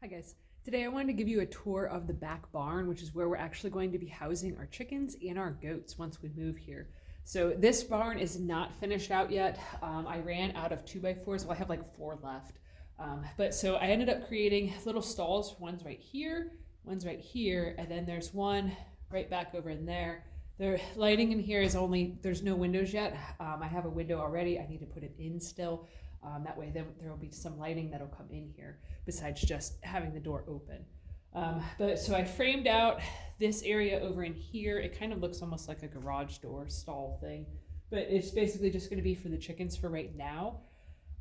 Hi guys. Today I wanted to give you a tour of the back barn, which is where we're actually going to be housing our chickens and our goats once we move here. So this barn is not finished out yet. I ran out of 2x4s. Well, I have like 4 left. So I ended up creating little stalls. One's right here, and then there's one right back over in there. The lighting in here is there's no windows yet. I have a window already. I need to put it in still. That way there will be some lighting that'll come in here besides just having the door open. So I framed out this area over in here. It kind of looks almost like a garage door stall thing, but it's basically just going to be for the chickens for right now.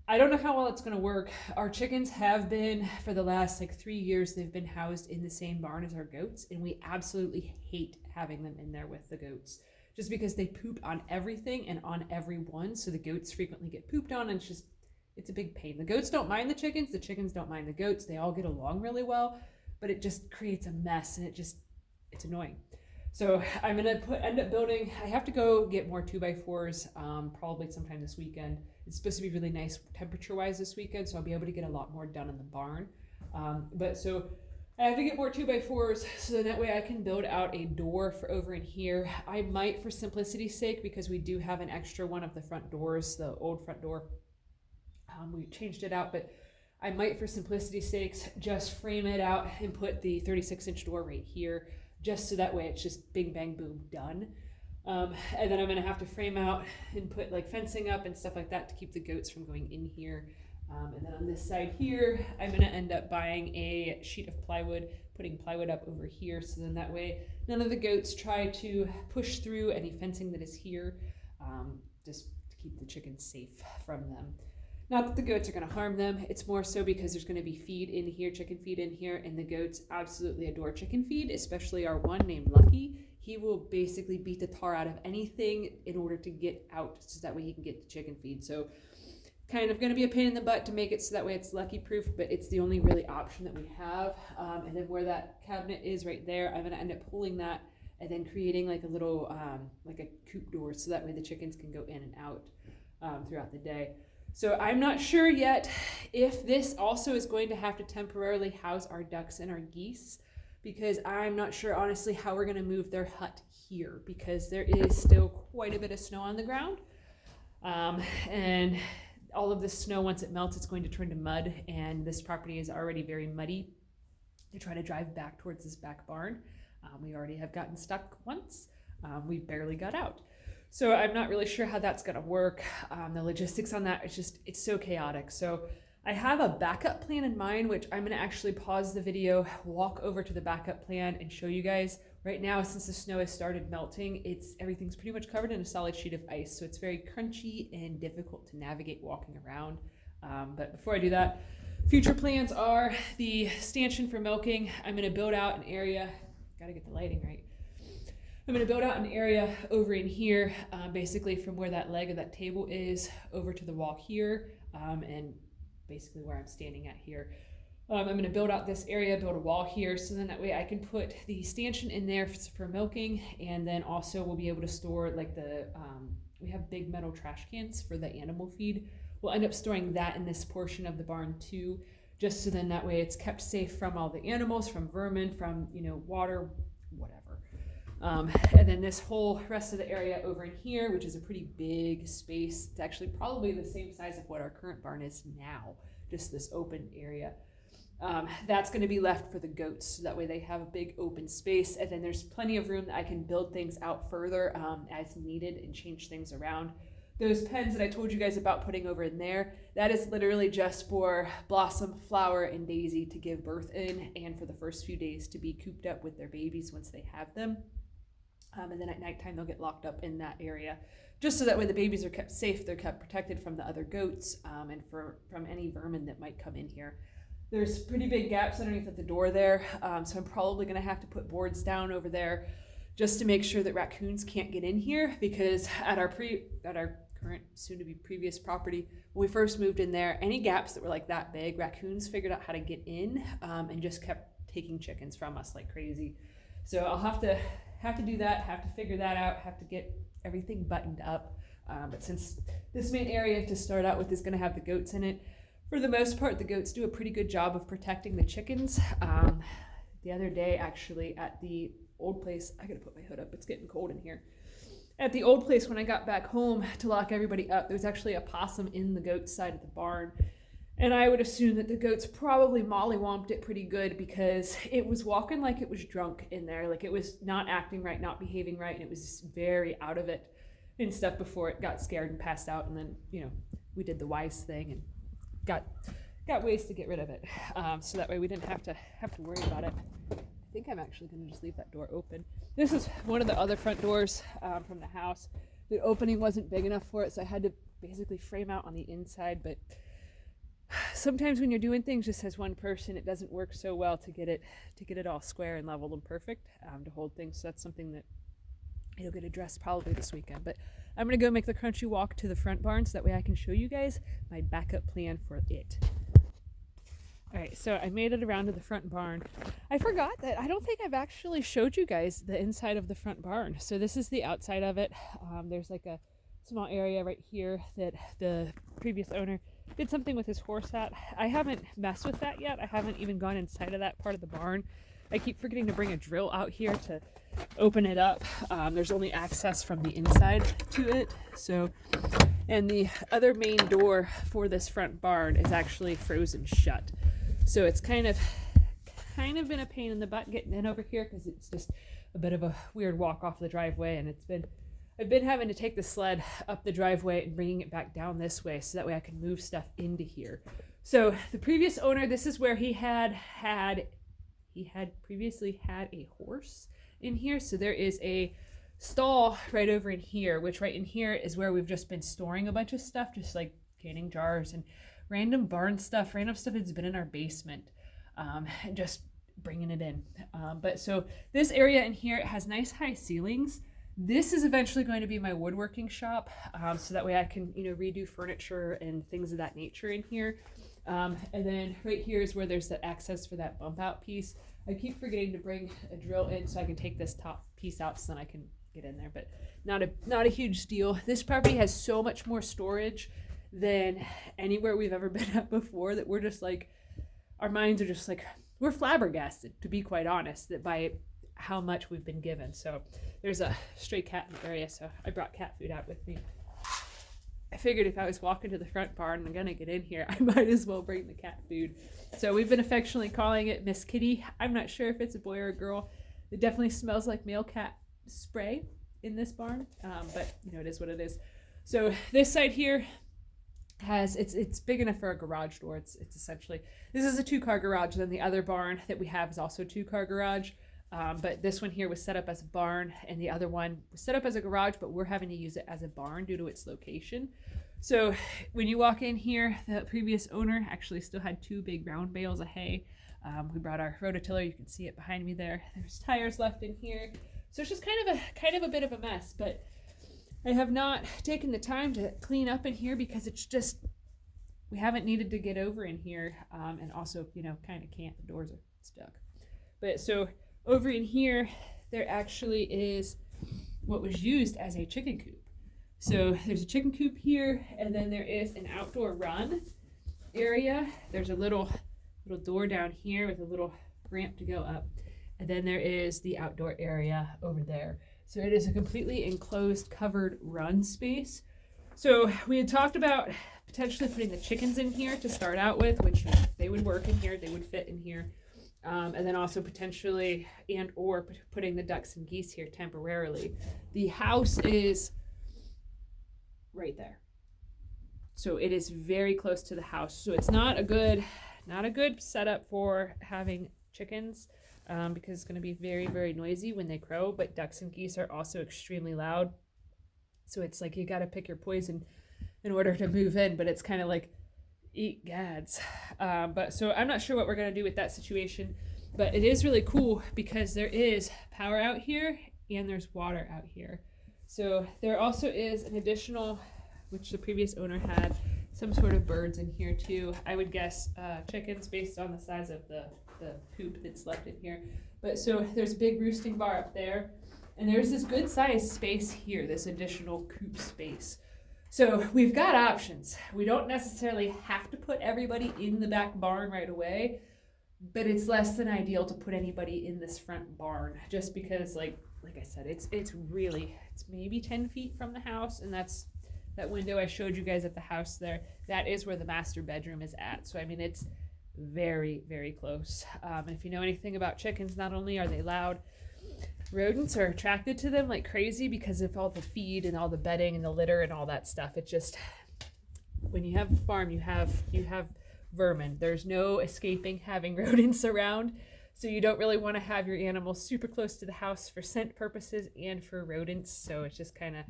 I don't know how well it's going to work. Our chickens have been, for the last 3 years, they've been housed in the same barn as our goats, and we absolutely hate having them in there with the goats just because they poop on everything and on everyone. So the goats frequently get pooped on, and it's a big pain. The goats don't mind the chickens don't mind the goats. They all get along really well, but it just creates a mess, and it's annoying. So I'm gonna end up building. I have to go get more 2x4s probably sometime this weekend. It's supposed to be really nice temperature-wise this weekend, so I'll be able to get a lot more done in the barn. So I have to get more 2x4s so that way I can build out a door for over in here. I might, for simplicity's sake, because we do have an extra one of the front doors, the old front door. We changed it out, but I might, for simplicity's sakes, just frame it out and put the 36-inch door right here, just so that way it's just bing, bang, boom, done. And then I'm going to have to frame out and put fencing up and stuff like that to keep the goats from going in here. And then on this side here, I'm going to end up buying a sheet of plywood, putting plywood up over here, so then that way none of the goats try to push through any fencing that is here, just to keep the chickens safe from them. Not that the goats are going to harm them. It's more so because there's going to be feed in here, chicken feed in here, and the goats absolutely adore chicken feed, especially our one named Lucky. He will basically beat the tar out of anything in order to get out, so that way he can get the chicken feed. So kind of going to be a pain in the butt to make it so that way it's Lucky proof, but it's the only really option that we have. And then where that cabinet is right there, I'm going to end up pulling that and then creating a little like a coop door, so that way the chickens can go in and out throughout the day. So I'm not sure yet if this also is going to have to temporarily house our ducks and our geese, because I'm not sure honestly how we're going to move their hut here, because there is still quite a bit of snow on the ground. And all of this snow, once it melts, it's going to turn to mud, and this property is already very muddy to try to drive back towards this back barn. We already have gotten stuck once. We barely got out. So I'm not really sure how that's going to work. The logistics on that, it's so chaotic. So I have a backup plan in mind, which I'm going to actually pause the video, walk over to the backup plan and show you guys. Right now, since the snow has started melting, everything's pretty much covered in a solid sheet of ice. So it's very crunchy and difficult to navigate walking around. But before I do that, future plans are the stanchion for milking. I'm going to build out an area. Got to get the lighting right. I'm going to build out an area over in here, basically from where that leg of that table is over to the wall here, and basically where I'm standing at here. I'm going to build out this area, build a wall here, so then that way I can put the stanchion in there for milking, and then also we'll be able to store we have big metal trash cans for the animal feed. We'll end up storing that in this portion of the barn too, just so then that way it's kept safe from all the animals, from vermin, from water, whatever. And then this whole rest of the area over in here, which is a pretty big space. It's actually probably the same size of what our current barn is now, just this open area. That's going to be left for the goats, so that way they have a big open space, and then there's plenty of room that I can build things out further as needed and change things around. Those pens that I told you guys about putting over in there, that is literally just for Blossom, Flower, and Daisy to give birth in, and for the first few days to be cooped up with their babies once they have them. And then at nighttime they'll get locked up in that area, just so that way the babies are kept safe, they're kept protected from the other goats, and from any vermin that might come in here. There's pretty big gaps underneath at the door there, so I'm probably going to have to put boards down over there just to make sure that raccoons can't get in here, because at our current, soon-to-be previous property, when we first moved in there, any gaps that were like that big, raccoons figured out how to get in and just kept taking chickens from us like crazy. So I'll have to do that, have to figure that out, have to get everything buttoned up. But since this main area to start out with is going to have the goats in it, for the most part, the goats do a pretty good job of protecting the chickens. The other day, actually, at the old place, I gotta put my hood up, it's getting cold in here. At the old place, when I got back home to lock everybody up, there was actually a possum in the goat side of the barn. And I would assume that the goats probably mollywomped it pretty good because it was walking like it was drunk in there. Like it was not acting right, not behaving right, and it was very out of it and stuff before it got scared and passed out. And then, we did the wise thing and got ways to get rid of it, so that way we didn't have to worry about it. I think I'm actually going to just leave that door open. This is one of the other front doors from the house. The opening wasn't big enough for it, so I had to basically frame out on the inside. But sometimes when you're doing things just as one person, it doesn't work so well to get it all square and level and perfect to hold things. So that's something that it'll get addressed probably this weekend. But I'm going to go make the crunchy walk to the front barn so that way I can show you guys my backup plan for it. All right, so I made it around to the front barn. I forgot that I don't think I've actually showed you guys the inside of the front barn. So this is the outside of it. There's like a small area right here that the previous owner did something with his horse at. I haven't messed with that yet. I haven't even gone inside of that part of the barn. I keep forgetting to bring a drill out here to open it up. There's only access from the inside to it. So, and the other main door for this front barn is actually frozen shut. So it's kind of been a pain in the butt getting in over here because it's just a bit of a weird walk off the driveway, and I've been having to take the sled up the driveway and bringing it back down this way so that way I can move stuff into here. So the previous owner, this is where he had previously had a horse in here. So there is a stall right over in here, which right in here is where we've just been storing a bunch of stuff, just like canning jars and random barn stuff, random stuff that's been in our basement, and just bringing it in. But so this area in here, it has nice high ceilings. This is eventually going to be my woodworking shop, so that way I can, redo furniture and things of that nature in here. And then right here is where there's the access for that bump out piece. I keep forgetting to bring a drill in so I can take this top piece out so then I can get in there, but not a huge deal. This property has so much more storage than anywhere we've ever been at before that we're just like, our minds are just like, we're flabbergasted, to be quite honest, that by how much we've been given. So there's a stray cat in the area, so I brought cat food out with me. I figured if I was walking to the front barn and I'm gonna get in here, I might as well bring the cat food. So we've been affectionately calling it Miss Kitty. I'm not sure if it's a boy or a girl. It definitely smells like male cat spray in this barn, but it is what it is. So this side here it's big enough for a garage door. It's essentially, this is a 2-car garage. Then the other barn that we have is also a 2-car garage. But this one here was set up as a barn, and the other one was set up as a garage, but we're having to use it as a barn due to its location. So when you walk in here, the previous owner actually still had 2 big round bales of hay. We brought our rototiller. You can see it behind me there. There's tires left in here. So it's just kind of a bit of a mess, but I have not taken the time to clean up in here because it's just, we haven't needed to get over in here. And also, kind of can't, the doors are stuck. But so over in here, there actually is what was used as a chicken coop. So there's a chicken coop here, and then there is an outdoor run area. There's a little door down here with a little ramp to go up. And then there is the outdoor area over there. So it is a completely enclosed, covered run space. So we had talked about potentially putting the chickens in here to start out with, which they would work in here, they would fit in here. And then also potentially or putting the ducks and geese here temporarily. The house is right there. So it is very close to the house. So it's not a good setup for having chickens. Because it's going to be very, very noisy when they crow, but ducks and geese are also extremely loud. So it's like you got to pick your poison in order to move in, but it's kind of like eat gads. But so I'm not sure what we're going to do with that situation, but it is really cool because there is power out here and there's water out here. So there also is an additional, which the previous owner had, some sort of birds in here too. I would guess chickens based on the size of the coop that's left in here. But so there's a big roosting bar up there, and there's this good sized space here, this additional coop space. So we've got options. We don't necessarily have to put everybody in the back barn right away, but it's less than ideal to put anybody in this front barn just because like I said, it's maybe 10 feet from the house, and that's that window I showed you guys at the house there. That is where the master bedroom is at. So I mean, it's very, very close. And if you know anything about chickens, not only are they loud, rodents are attracted to them like crazy because of all the feed and all the bedding and the litter and all that stuff. It just, when you have a farm, you have vermin. There's no escaping having rodents around. So you don't really want to have your animals super close to the house for scent purposes and for rodents. So it's just kind of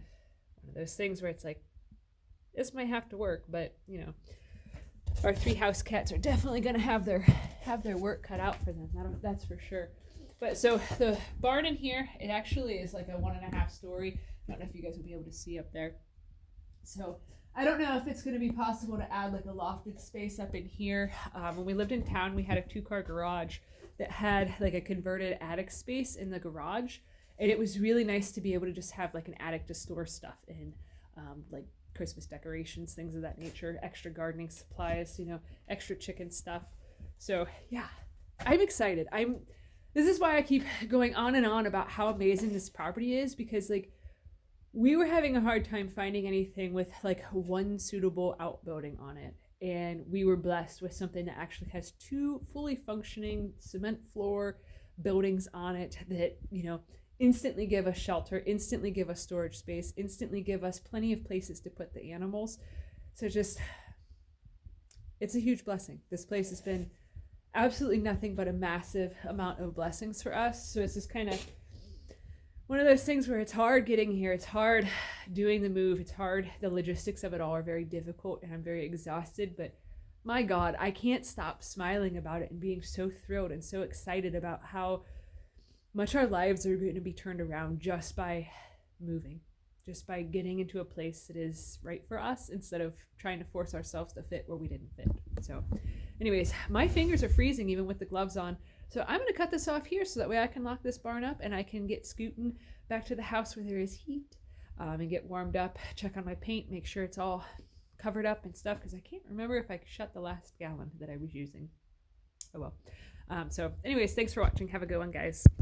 one of those things where it's like, this might have to work, but you know, our 3 house cats are definitely going to have their work cut out for them. That's for sure. But so the barn in here, it actually is like a 1.5 story. I don't know if you guys will be able to see up there. So I don't know if it's going to be possible to add like a lofted space up in here. When we lived in town, we had a 2-car garage that had like a converted attic space in the garage. And it was really nice to be able to just have like an attic to store stuff in, like Christmas decorations, things of that nature, extra gardening supplies, you know, extra chicken stuff. So yeah, I'm excited. This is why I keep going on and on about how amazing this property is, because like we were having a hard time finding anything with like one suitable outbuilding on it. And we were blessed with something that actually has 2 fully functioning cement floor buildings on it that, you know, instantly give us shelter, instantly give us storage space, instantly give us plenty of places to put the animals. So just, it's a huge blessing. This place has been absolutely nothing but a massive amount of blessings for us. So it's just kind of one of those things where it's hard getting here. It's hard doing the move. It's hard. The logistics of it all are very difficult, and I'm very exhausted, but my God, I can't stop smiling about it and being so thrilled and so excited about how much our lives are going to be turned around just by moving, just by getting into a place that is right for us instead of trying to force ourselves to fit where we didn't fit. So anyways, my fingers are freezing even with the gloves on. So I'm going to cut this off here so that way I can lock this barn up and I can get scooting back to the house where there is heat, and get warmed up, check on my paint, make sure it's all covered up and stuff, because I can't remember if I shut the last gallon that I was using. Oh well. So anyways, thanks for watching. Have a good one, guys.